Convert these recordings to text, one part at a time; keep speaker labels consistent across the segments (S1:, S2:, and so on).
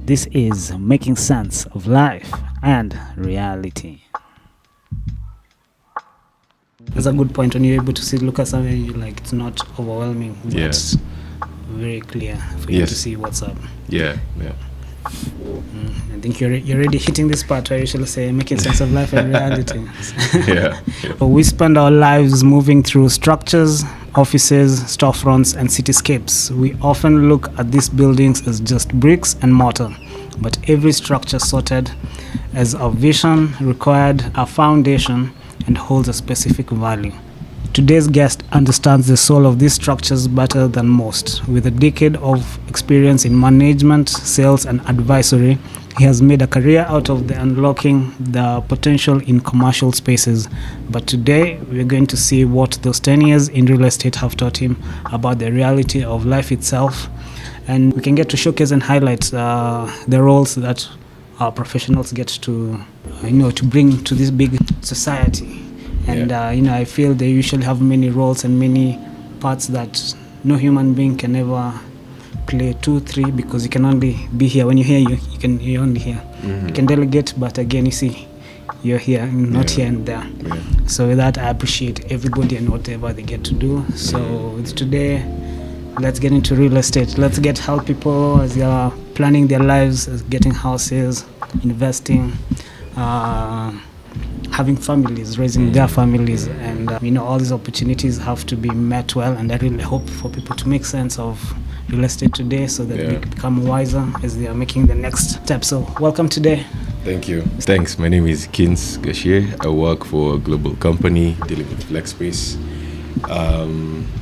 S1: This is Making Sense of Life and Reality. That's a good point when you're able to look at something and you're like, it's not overwhelming, but very clear for you to see what's up.
S2: Yeah.
S1: I think you're already hitting this part where you should say making sense of life and reality.
S2: Yeah.
S1: But we spend our lives moving through structures, offices, storefronts, and cityscapes. We often look at these buildings as just bricks and mortar, but every structure sorted as a vision required a foundation and holds a specific value. Today's guest understands the soul of these structures better than most. With a decade of experience in management, sales, and advisory, he has made a career out of unlocking the potential in commercial spaces. But today, we're going to see what those 10 years in real estate have taught him about the reality of life itself. And we can get to showcase and highlight the roles that our professionals get to bring to this big society. And, I feel they usually have many roles and many parts that no human being can ever play 2, 3, because you can only be here. When you're here, you're only here. Mm-hmm. You can delegate, but again, you see, you're here, not here and there. Yeah. So with that, I appreciate everybody and whatever they get to do. So today, let's get into real estate. Let's help people as they are planning their lives, as getting houses, investing, having families, raising their families, and all these opportunities have to be met well. And I really hope for people to make sense of real estate today, so that they become wiser as they are making the next step. So welcome today.
S2: Thank you. Thanks. My name is Kins Gachie. I work for a global company dealing with flex space.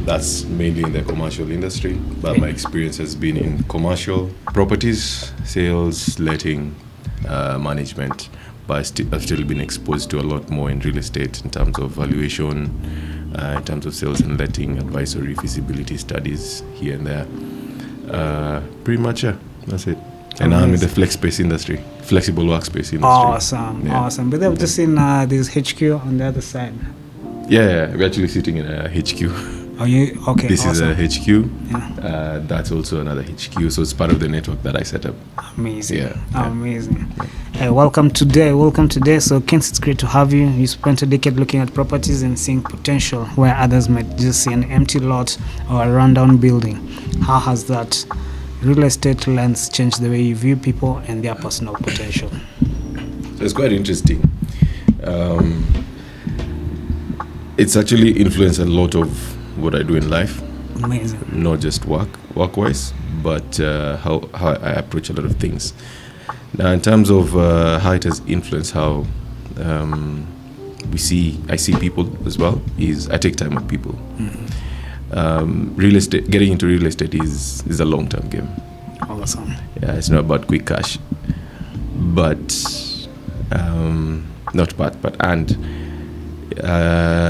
S2: That's mainly in the commercial industry, but my experience has been in commercial properties, sales, letting, management. But I've still been exposed to a lot more in real estate in terms of valuation, in terms of sales and letting, advisory, feasibility studies here and there. Pretty much, that's it. And I'm in the flex space industry, flexible workspace industry.
S1: Awesome. But they've just seen this HQ on the other side.
S2: Yeah, we're actually sitting in a HQ.
S1: Are you? Okay,
S2: This
S1: awesome.
S2: is a HQ. Yeah. That's also another HQ. So it's part of the network that I set up.
S1: Amazing. Amazing. Hey, welcome today. So, Kins, it's great to have you. You spent a decade looking at properties and seeing potential where others might just see an empty lot or a rundown building. How has that real estate lens changed the way you view people and their personal potential?
S2: So it's quite interesting. It's actually influenced a lot of what I do in life.
S1: Amazing.
S2: Not just work-wise, but how I approach a lot of things. Now, in terms of how it has influenced how I see people as well, is I take time with people. Mm-hmm. Real estate, getting into real estate is a long-term game.
S1: Awesome.
S2: Yeah, it's not about quick cash, but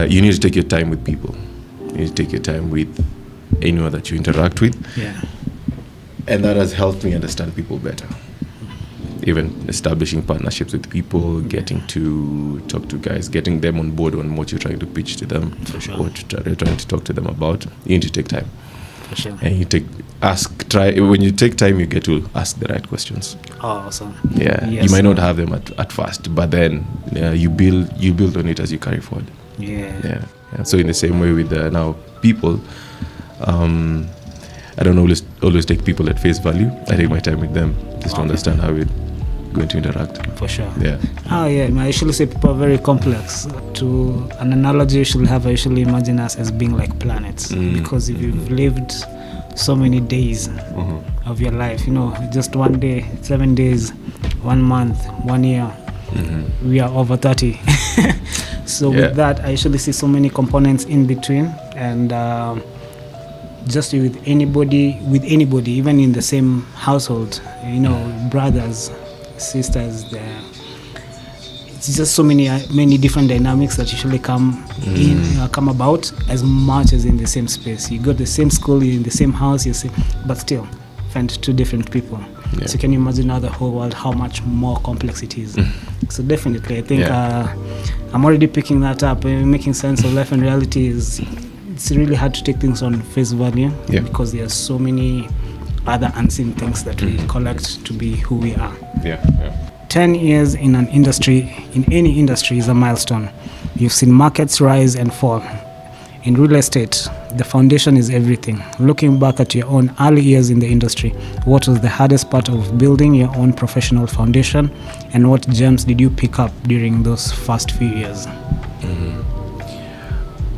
S2: you need to take your time with people. You need to take your time with anyone that you interact with. Yeah. And that has helped me understand people better. Even establishing partnerships with people, getting to talk to guys, getting them on board on what you're trying to pitch to them, for sure, or you're trying to talk to them about. You need to take time.
S1: For sure.
S2: And when you take time, you get to ask the right questions.
S1: Awesome.
S2: Yeah. Yes, you might not have them at first, but then you build on it as you carry forward. Yeah. So in the same way with now people, I don't always take people at face value. I take my time with them just to understand how we're going to interact.
S1: For sure.
S2: Yeah.
S1: I usually say people are very complex. To an analogy I usually imagine us as being like planets. Because if you've lived so many days of your life, just one day, 7 days, 1 month, 1 year, we are over 30. So with that, I usually see so many components in between, and just with anybody, even in the same household, brothers, sisters, it's just so many different dynamics that usually come about, as much as in the same space. You go to the same school, you're in the same house, but still find two different people. Yeah. So can you imagine now the whole world, how much more complex it is? So definitely, I think I'm already picking that up. Making sense of life and reality it's really hard to take things on face value, because there are so many other unseen things that we collect to be who we are.
S2: Yeah.
S1: 10 years in an industry, in any industry, is a milestone. You've seen markets rise and fall. In real estate, the foundation is everything. Looking back at your own early years in the industry, what was the hardest part of building your own professional foundation, and what gems did you pick up during those first few years?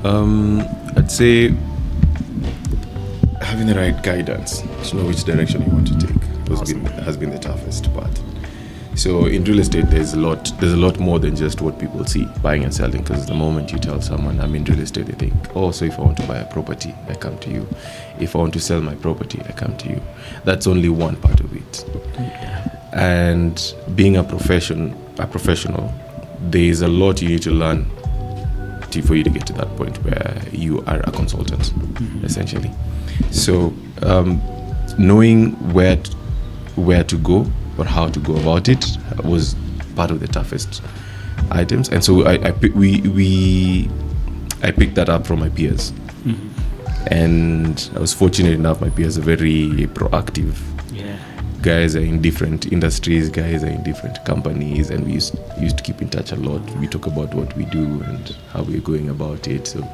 S2: I'd say having the right guidance to know which direction you want to take has been the toughest part. So in real estate, there's a lot more than just what people see, buying and selling. Because the moment you tell someone I'm in real estate, they think, oh, so if I want to buy a property, I come to you. If I want to sell my property, I come to you. That's only one part of it. And being a professional, there's a lot you need to learn for you to get to that point where you are a consultant, essentially. So knowing where to go or how to go about it was part of the toughest items, and so I picked that up from my peers, and I was fortunate enough. My peers are very proactive. Guys are in different industries, guys are in different companies, and we used to keep in touch a lot. We talk about what we do and how we're going about it. So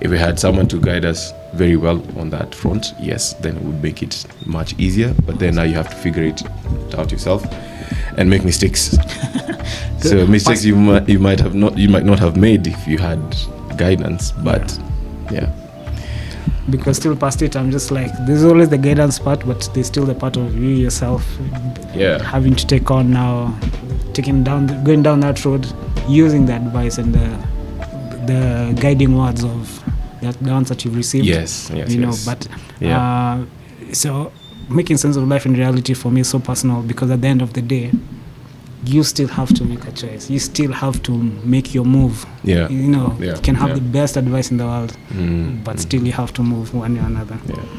S2: if we had someone to guide us very well on that front, yes, then it would make it much easier. But then now you have to figure it out yourself and make mistakes. So mistakes you might not have made if you had guidance, but yeah.
S1: Because still past it, I'm just like, there's always the guidance part, but there's still the part of you yourself having to take on now, going down that road, using the advice and the guiding words of the ones that you've received.
S2: Yes.
S1: But so making sense of life in reality for me is so personal, because at the end of the day, you still have to make a choice. You still have to make your move. You can have the best advice in the world, but still you have to move one way or another.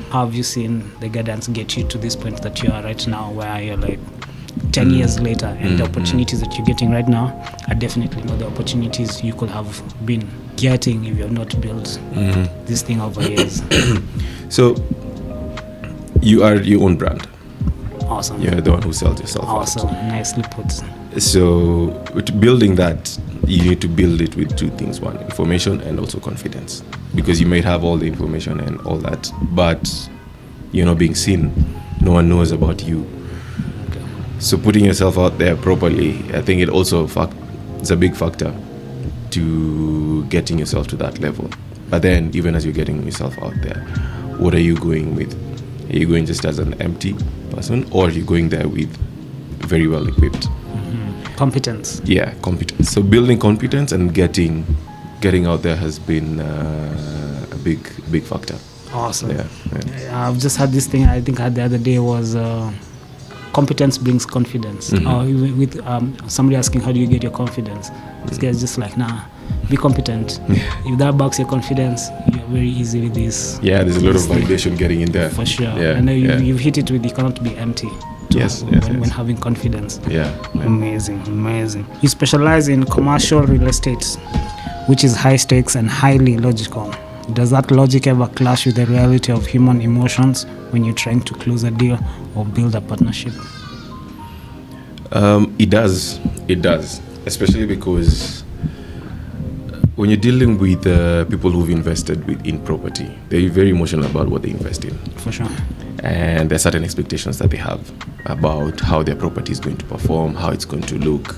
S1: How have you seen the guidance get you to this point that you are right now, where you're like 10 years later, and the opportunities that you're getting right now are definitely not the opportunities you could have been getting if you have not built this thing over years?
S2: So you are your own brand.
S1: Awesome.
S2: You're the one who sells yourself.
S1: Awesome. Nicely put.
S2: So with building that, you need to build it with two things: one, information, and also confidence. Because you might have all the information and all that, but you're not being seen. No one knows about you.
S1: Okay.
S2: So putting yourself out there properly, I think it also is a big factor to getting yourself to that level. But then, even as you're getting yourself out there, what are you going with? Are you going just as an empty person, or are you going there with very well equipped?
S1: Competence.
S2: Yeah, competence. So building competence and getting out there has been a big factor.
S1: Awesome. I've just had this thing I think I had the other day was competence brings confidence. With somebody asking, how do you get your confidence? This guy's just like, nah, be competent. If that backs your confidence, you're very easy with this.
S2: Yeah, there's a lot of validation getting in there.
S1: For sure. And you've hit it with, you cannot be empty when having confidence. Amazing. You specialize in commercial real estate, which is high stakes and highly logical. Does that logic ever clash with the reality of human emotions when you're trying to close a deal or build a partnership?
S2: It does, especially because when you're dealing with people who've invested in property, they're very emotional about what they invest in.
S1: For sure.
S2: And there are certain expectations that they have about how their property is going to perform, how it's going to look.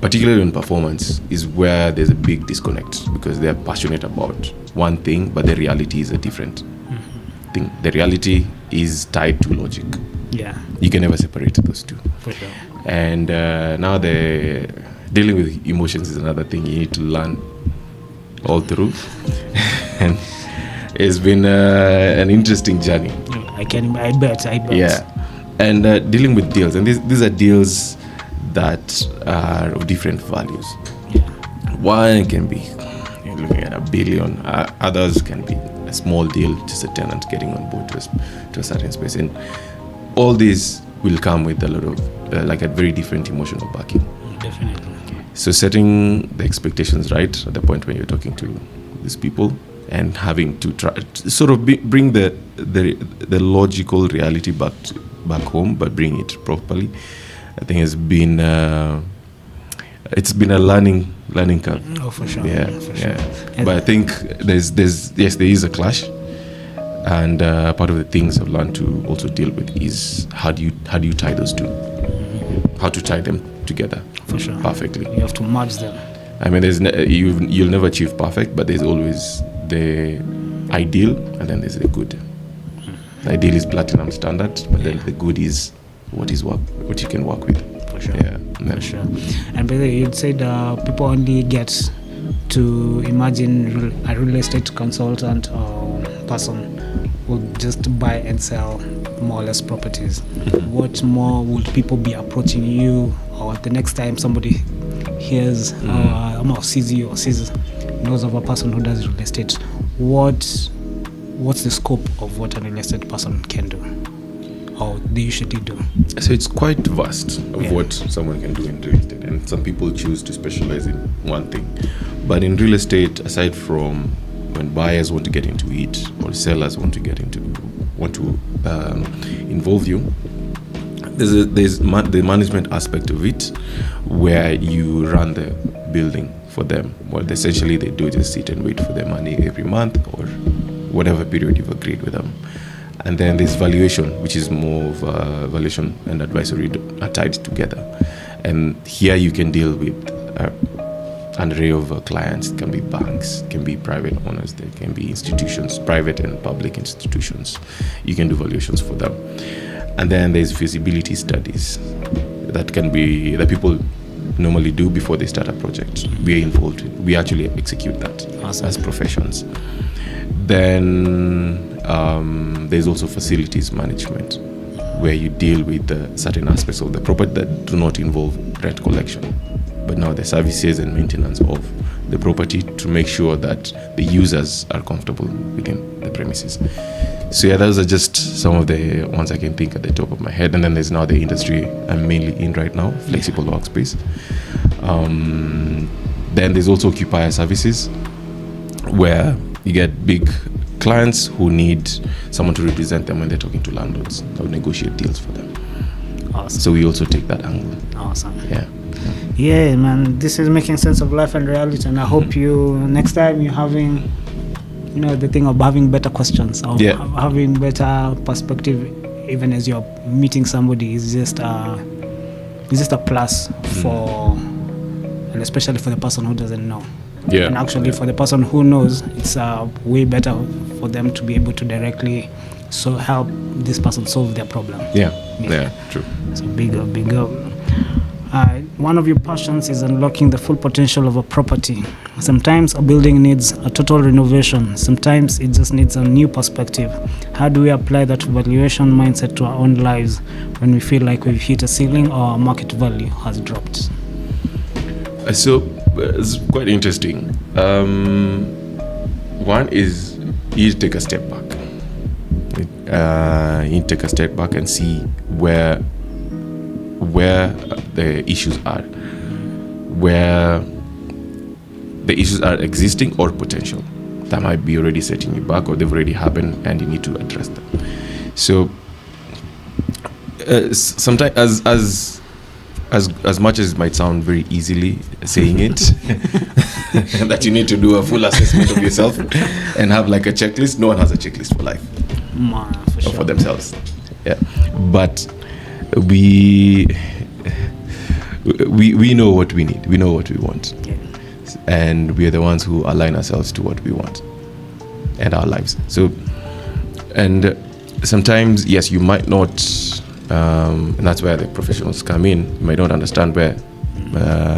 S2: Particularly in performance is where there's a big disconnect, because they're passionate about one thing, but the reality is a different thing. The reality is tied to logic.
S1: Yeah.
S2: You can never separate those two.
S1: For sure.
S2: And now dealing with emotions is another thing you need to learn all through. And it's been an interesting journey.
S1: I bet.
S2: Yeah. And dealing with deals, and these are deals that are of different values. One can be looking at $1 billion, others can be a small deal, just a tenant getting on board to a certain space, and all these will come with a lot of a very different emotional backing.
S1: Definitely.
S2: So setting the expectations right at the point when you're talking to these people, and having to try to sort of bring the logical reality back home, but bring it properly. I think it's been a learning curve.
S1: Oh, for sure.
S2: Yeah,
S1: for sure.
S2: But I think there is a clash, and part of the things I've learned to also deal with is how do you tie those two, how to tie them together
S1: for sure
S2: perfectly.
S1: You have to merge them.
S2: I mean, you'll never achieve perfect, but there's always the ideal, and then there's the good. The ideal is platinum standard, but then the good is what you can work with.
S1: For sure.
S2: Yeah.
S1: For sure. And by the way, you'd said people only get to imagine a real estate consultant or person will just buy and sell more or less properties. What more would people be approaching you, or the next time somebody hears or sees you or knows of a person who does real estate, what's the scope of what a real estate person can do or they usually do?
S2: So it's quite vast of what someone can do in real estate, and some people choose to specialize in one thing. But in real estate, aside from when buyers want to get into it or sellers want to involve you, there's the management aspect of it, where you run the building for them. What essentially they do is just sit and wait for their money every month or whatever period you've agreed with them. And then there's valuation, which is more of valuation and advisory are tied together. And here you can deal with an array of clients. It can be banks, it can be private owners, there can be institutions, private and public institutions. You can do valuations for them. And then there's feasibility studies that people normally do before they start a project. We are involved. We actually execute that as professions. Then there's also facilities management, where you deal with certain aspects of the property that do not involve rent collection, but now the services and maintenance of the property to make sure that the users are comfortable within the premises. So yeah, those are just some of the ones I can think at the top of my head. And then there's now the industry I'm mainly in right now, flexible workspace. Then there's also occupier services, where you get big clients who need someone to represent them when they're talking to landlords or negotiate deals for them.
S1: Awesome.
S2: So we also take that angle.
S1: Awesome.
S2: Yeah,
S1: man, this is making sense of life and reality, and I hope you next time you're having the thing of having better questions or having better perspective, even as you're meeting somebody, is just a plus for, and especially for the person who doesn't know.
S2: Yeah.
S1: And actually for the person who knows, it's way better for them to be able to directly help this person solve their problem.
S2: Yeah, true.
S1: So big up. One of your passions is unlocking the full potential of a property. Sometimes a building needs a total renovation. Sometimes it just needs a new perspective. How do we apply that valuation mindset to our own lives when we feel like we've hit a ceiling or our market value has dropped?
S2: So it's quite interesting. One is you take a step back. You take a step back and see where the issues are, where the issues are existing or potential that might be already setting you back, or they've already happened and you need to address them. So sometimes, as much as it might sound very easily saying it, that you need to do a full assessment of yourself and have like a checklist. No one has a checklist for life,
S1: For sure.
S2: or for themselves. Yeah, but we know what we need. We know what we want, and we are the ones who align ourselves to what we want and our lives. So, and sometimes, yes, you might not, and that's where the professionals come in. You might not understand where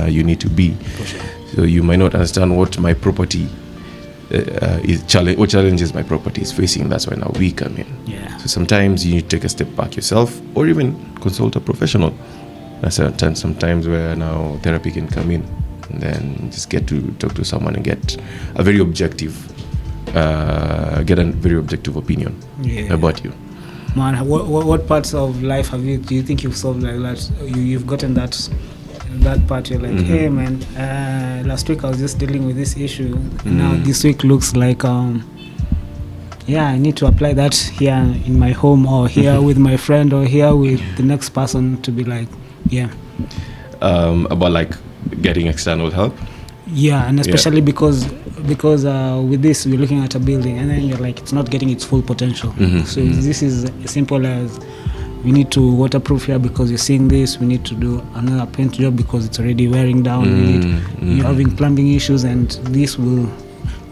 S2: you need to be.
S1: Sure.
S2: So you might not understand what my property what challenges my property is facing. That's why now we come in.
S1: Yeah.
S2: So sometimes you need to take a step back yourself, or even consult a professional. Sometimes where now therapy can come in, and then just get to talk to someone and get a very objective opinion about you.
S1: Man, what parts of life do you think you've solved like that? You've gotten that that part you're like, hey man, last week I was just dealing with this issue. Now this week looks like I need to apply that here in my home, or here with my friend, or here with the next person, to be like,
S2: about like getting external help.
S1: And especially because with this we're looking at a building, and then you're like, it's not getting its full potential. So this is as simple as, we need to waterproof here because you're seeing this. We need to do another paint job because it's already wearing down. You're having plumbing issues, and this will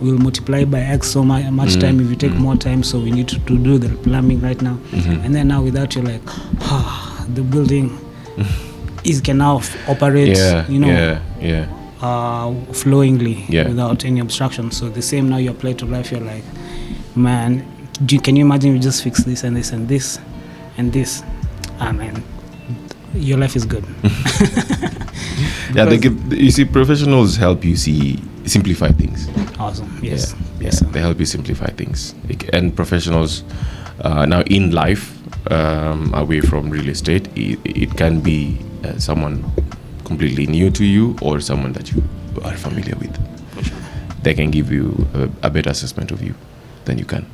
S1: multiply by X so much time if you take more time. So we need to do the plumbing right now. And then now with that, you're like, the building can now operate, flowingly without any obstruction. So the same now you apply to life. You're like, man, can you imagine we just fix this and this and this and this? Man, your life is good.
S2: You see, professionals help you simplify things.
S1: Awesome. Yes.
S2: They help you simplify things. And professionals now in life, away from real estate, it can be someone completely new to you, or someone that you are familiar with. They can give you a better assessment of you than you can.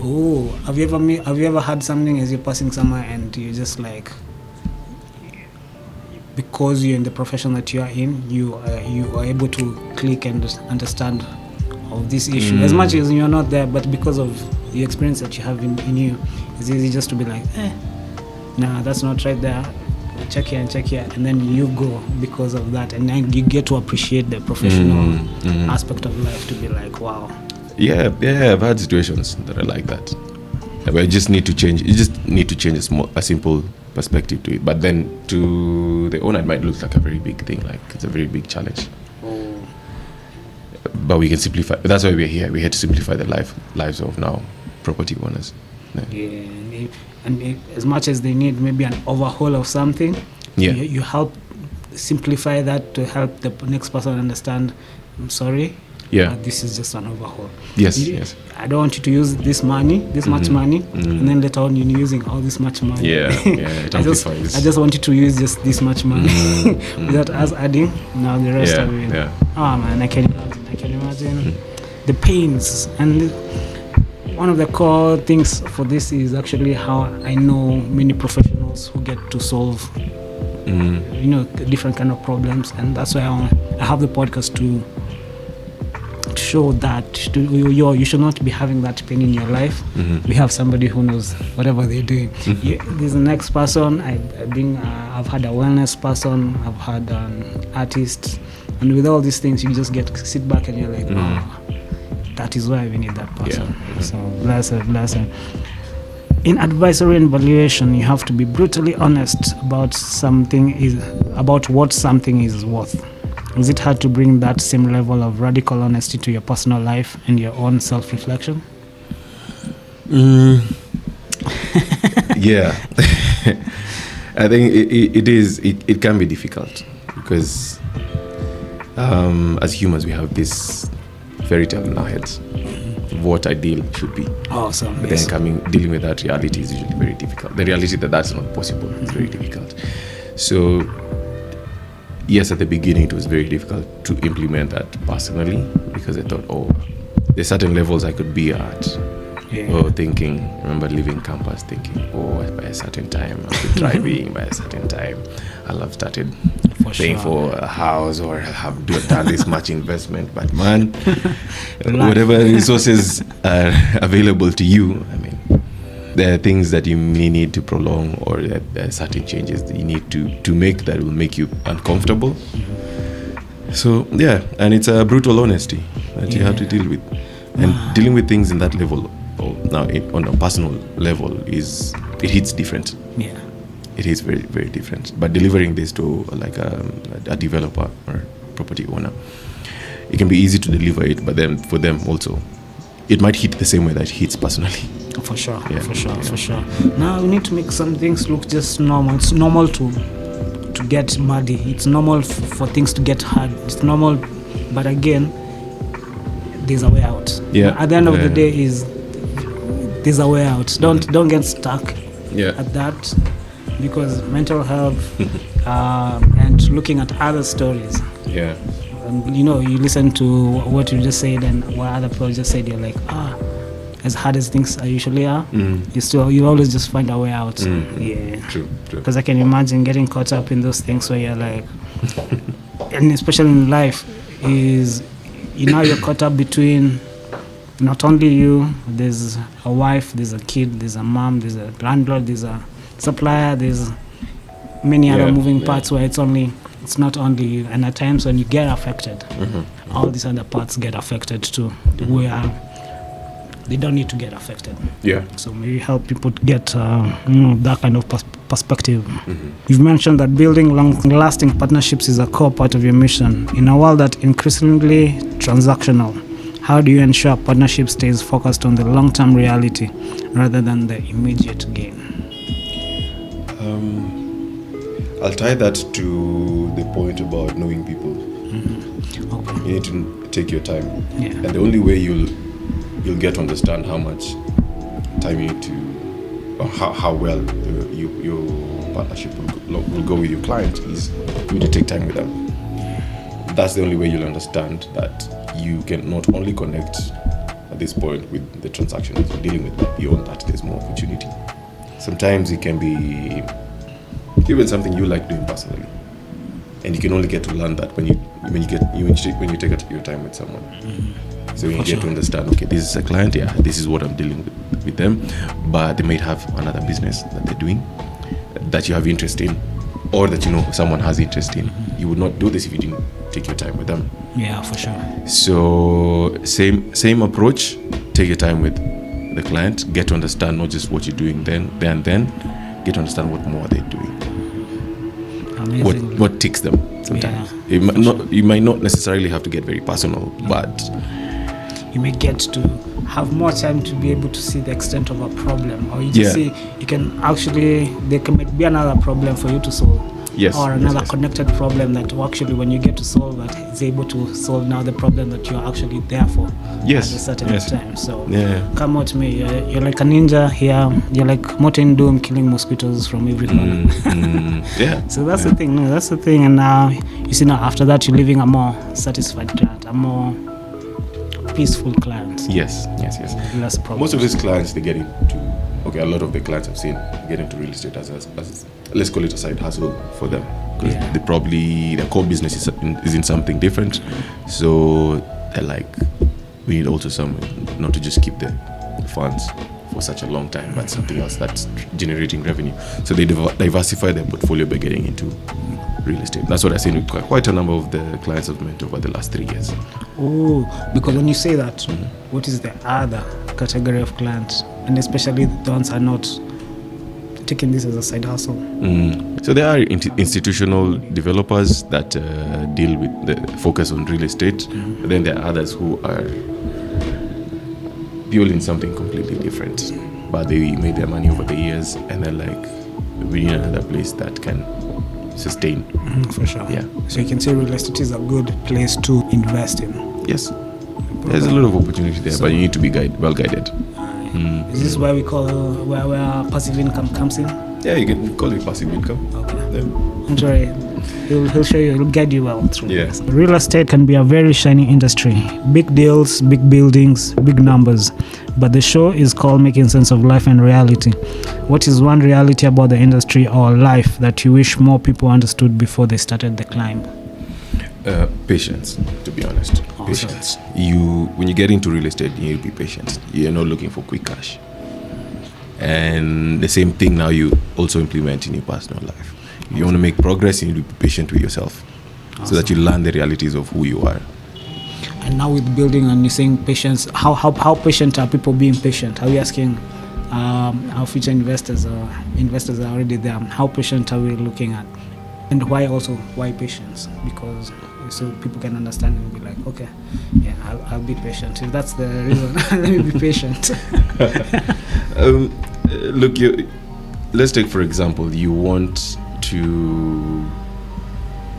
S1: Oh, have you ever had something as you're passing somewhere and you're just like, because you're in the profession that you are in, you are able to click and understand of this issue as much as you're not there, but because of the experience that you have in you, it's easy just to be like, nah, that's not right there. Check here, and then you go because of that, and then you get to appreciate the professional aspect of life, to be like, wow. I've had situations that are like that, where you just need to change. You just need to change a simple perspective to it, but then to the owner it might look like a very big thing, like it's a very big challenge. But we can simplify. That's why we're here. We're here to simplify the lives of now property owners. And as much as they need maybe an overhaul of something, you help simplify that to help the next person understand, I'm sorry, this is just an overhaul.
S2: Yes.
S1: I don't want you to use this much money, and then later on you're using all this much money.
S2: It amplifies.
S1: I just want you to use just this much money without us adding now the rest of it. Oh man, I can imagine the pains. And one of the core things for this is actually how I know many professionals who get to solve different kind of problems, and that's why I have the podcast to show that you should not be having that pain in your life. We have somebody who knows whatever they're doing. There's the next person. I've had a wellness person, I've had an artist, and with all these things you just sit back and you're like, that is why we need that person. So bless her. In advisory and valuation, you have to be brutally honest about what something is worth. Is it hard to bring that same level of radical honesty to your personal life and your own self-reflection?
S2: I think it is. It can be difficult because as humans we have this fairy tale in our heads of what ideal should be.
S1: Awesome.
S2: But then dealing with that reality is usually very difficult. The reality that's not possible is very difficult. So yes, at the beginning it was very difficult to implement that personally, because I thought, there's certain levels I could be at. Remember leaving campus thinking, by a certain time I'll be driving, by a certain time I'll have started paying for a house, or have done this much investment. But man, whatever resources are available to you, I mean, there are things that you may need to prolong, or there are certain changes that you need to make that will make you uncomfortable. So and it's a brutal honesty that you have to deal with, and dealing with things in that level. Now, on a personal level, it hits different. It is very, very different. But delivering this to like a developer or property owner, it can be easy to deliver it, but then for them also, it might hit the same way that it hits personally.
S1: For sure. Now we need to make some things look just normal. It's normal to get muddy. It's normal for things to get hard. It's normal, but again, there's a way out. At the end of the day, there's a way out. Don't get stuck at that. because mental health and looking at other stories.
S2: Yeah.
S1: You know, you listen to what you just said and what other people just said, you're like, as hard as things usually are, you always just find a way out. Yeah.
S2: True.
S1: Because I can imagine getting caught up in those things where you're like, and especially in life, is you're caught up between not only you, there's a wife, there's a kid, there's a mom, there's a landlord, there's a supplier, there's many other moving parts where it's not only you. And at times when you get affected, all these other parts get affected too, where they don't need to get affected.
S2: Yeah.
S1: So maybe help people to get that kind of perspective. You've mentioned that building long-lasting partnerships is a core part of your mission. In a world that increasingly transactional, how do you ensure partnership stays focused on the long-term reality rather than the immediate gain?
S2: I'll tie that to the point about knowing people.
S1: Okay.
S2: You need to take your time.
S1: Yeah.
S2: And the only way you'll get to understand how much time you need to, or how well your partnership will go with your client is you need to take time with them. That's the only way you'll understand that you can not only connect at this point with the transaction that you're dealing with, but beyond that, there's more opportunity. Sometimes it can be even something you like doing personally, and you can only get to learn that when you take your time with someone. So you get to understand, okay, this is a client, this is what I'm dealing with them, but they might have another business that they're doing that you have interest in, or that someone has interest in. You would not do this if you didn't take your time with them.
S1: Yeah, for sure.
S2: So same approach. Take your time with the client. Get to understand not just what you're doing then. Get to understand what more they're doing.
S1: Amazing.
S2: What ticks them sometimes.
S1: Yeah,
S2: You might not necessarily have to get very personal, but
S1: you may get to have more time to be able to see the extent of a problem, or you just see you can actually there might be another problem for you to solve.
S2: Yes,
S1: or another connected problem that actually when you get to solve it, it's able to solve now the problem that you're actually there for at a certain time. So come out to me, you're like a ninja here, you're like Martin Doom killing mosquitoes from every corner. So that's the thing. No, that's the thing. And now you see, now after that you're living a more satisfied client, a more peaceful client.
S2: Yes.
S1: Less problems.
S2: Most of these clients, they get into a lot of the clients I've seen get into real estate as let's call it a side hustle for them, because their core business is in something different. So they're like, we need also someone not to just keep the funds for such a long time, but something else that's generating revenue. So they diversify their portfolio by getting into real estate. That's what I've seen with quite a number of the clients I've met over the last 3 years.
S1: Oh, because when you say that, what is the other category of clients, and especially the ones are not taking this as a side hustle?
S2: So there are institutional developers that deal with the focus on real estate, but then there are others who are building something completely different, but they made their money over the years, and they're like, we need another place that can sustain.
S1: For sure.
S2: Yeah.
S1: So you can say real estate is a good place to invest in.
S2: Yes. There's a lot of opportunity there, but you need to be well guided.
S1: Is this where we call where passive income comes in?
S2: Yeah, you can call it passive income.
S1: Okay.
S2: Yeah.
S1: I'm sorry. He'll show you. He'll guide you well through.
S2: Yeah.
S1: This. Real estate can be a very shiny industry. Big deals, big buildings, big numbers. But the show is called Making Sense of Life and Reality. What is one reality about the industry or life that you wish more people understood before they started the climb?
S2: Patience, to be honest.
S1: Awesome.
S2: Patience. When you get into real estate, you need to be patient. You're not looking for quick cash. And the same thing now you also implement in your personal life. If you want to make progress, you need to be patient with yourself. Awesome. So that you learn the realities of who you are.
S1: And now with building and you're saying patience, how patient are people being patient? Are we asking our future investors or investors are already there? How patient are we looking at? And why patience? Because so people can understand and be like, okay, yeah, I'll be patient. If that's the reason, let me be patient.
S2: Look, let's take for example, you want to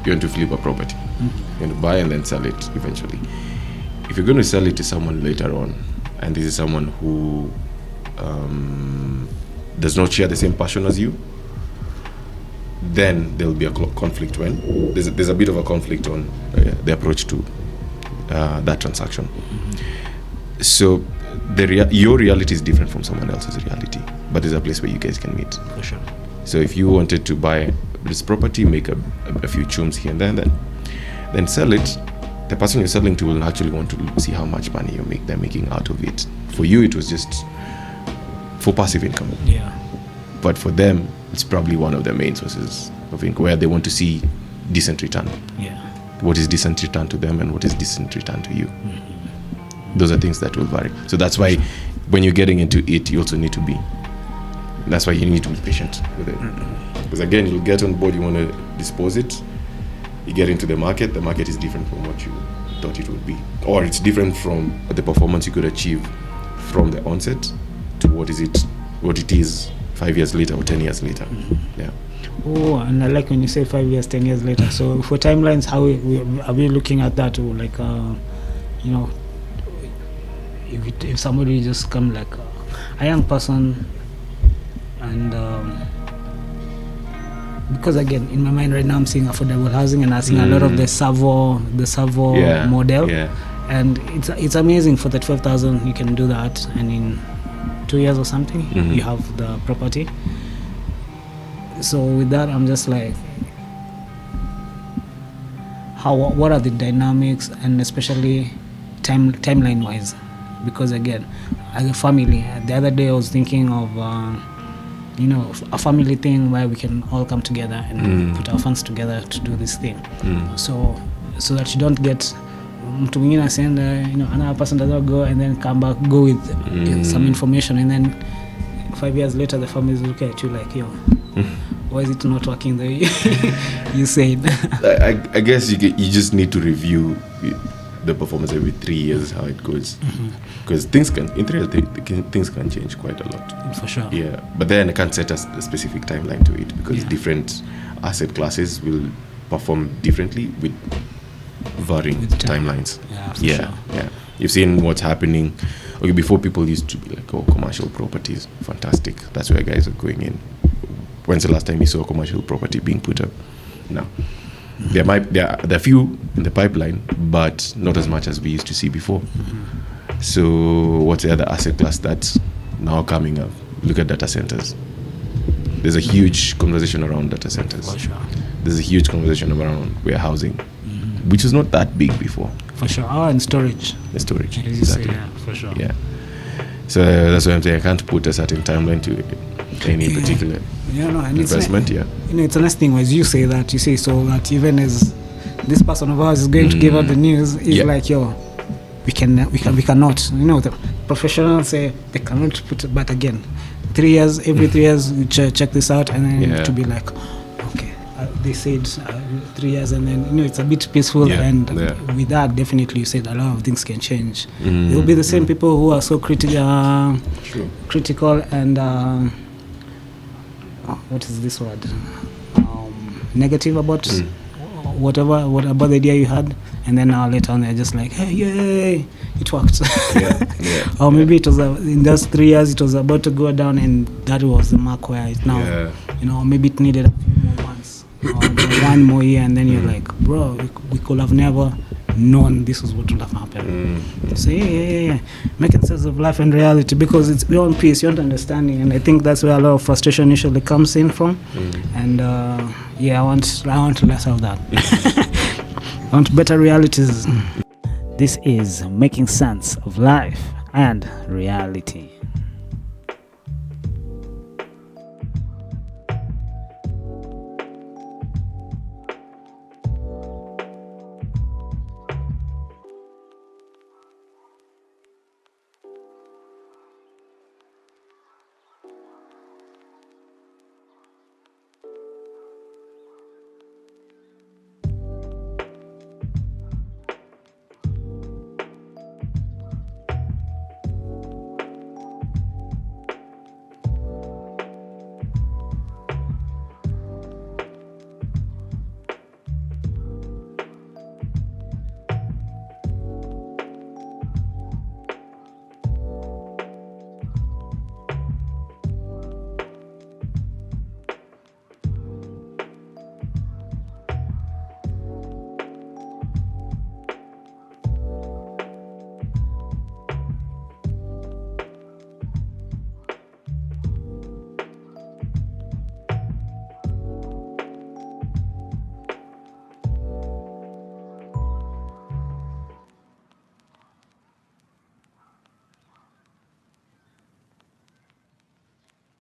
S2: flip a property. You want to buy and then sell it eventually. If you're going to sell it to someone later on, and this is someone who does not share the same passion as you, then there'll be a conflict when there's a bit of a conflict on the approach to that transaction. So your reality is different from someone else's reality, but there's a place where you guys can meet.
S1: For sure.
S2: So if you wanted to buy this property, make a few chums here and there, then sell it, the person you're selling to will actually want to see how much money they're making out of it. For you, it was just for passive income.
S1: Yeah.
S2: But for them, it's probably one of their main sources of income, where they want to see decent return.
S1: Yeah.
S2: What is decent return to them and what is decent return to you? Those are things that will vary. So that's why when you're getting into it, you also need to be. That's why you need to be patient with it. Because again, you'll get on board, you want to dispose it, you get into the market is different from what you thought it would be. Or it's different from the performance you could achieve from the onset to what it is 5 years later or 10 years later. Yeah.
S1: Oh, and I like when you say 5 years, 10 years later. So for timelines, how are we looking at that? Or like, you know, if somebody just come like a young person, and because again in my mind right now I'm seeing affordable housing and I'm seeing a lot of the Savo model, and it's amazing. For the 12,000 you can do that, and in 2 years or something you have the property. So with that I'm just like, what are the dynamics, and especially timeline wise? Because again, as a family, the other day I was thinking of a family thing where we can all come together and put our funds together to do this thing. So that you don't get mtu mwingine asenda, another person does not go and then come back, go with some information, and then 5 years later the family is looking at you like, yo, why is it not working the way you said?
S2: I guess you just need to review the performance every 3 years, how it goes, because things can change quite a lot.
S1: For sure.
S2: Yeah, but then I can't set a specific timeline to it, because different asset classes will perform differently with varying timelines.
S1: Yeah.
S2: You've seen what's happening. Okay, before people used to be like, oh, commercial properties, fantastic. That's where guys are going in. When's the last time you saw a commercial property being put up? No. There are a few in the pipeline, but not as much as we used to see before. So what's the other asset class that's now coming up? Look at data centers. There's a huge conversation around data centers.
S1: For sure.
S2: There's a huge conversation around warehousing, which was not that big before.
S1: For sure. And storage.
S2: The storage.
S1: Exactly. Yeah, for sure.
S2: Yeah. So that's why I'm saying I can't put a certain timeline to any particular investment.
S1: It's a nice thing as you say that. You say so that even as this person of ours is going to give out the news, is like, yo, we cannot. The professionals say they cannot put it, but again, 3 years, every 3 years, we check this out, and then to be like, okay, they said 3 years, and then it's a bit peaceful, and with that, definitely, you said a lot of things can change. There will be the same people who are so critical, and what is this word? Negative about what about the idea you had, and then now later on they're just like, hey, yay, it worked. Or maybe it was in those 3 years it was about to go down, and that was the mark where it's now. Maybe it needed a few more months or 1 more year, and then you're like, bro, we could have never known this was what would have happened. So making sense of life and reality, because it's beyond peace, beyond understanding, and I think that's where a lot of frustration usually comes in from. And I want less of that. I want better realities. This is Making Sense of Life and Reality.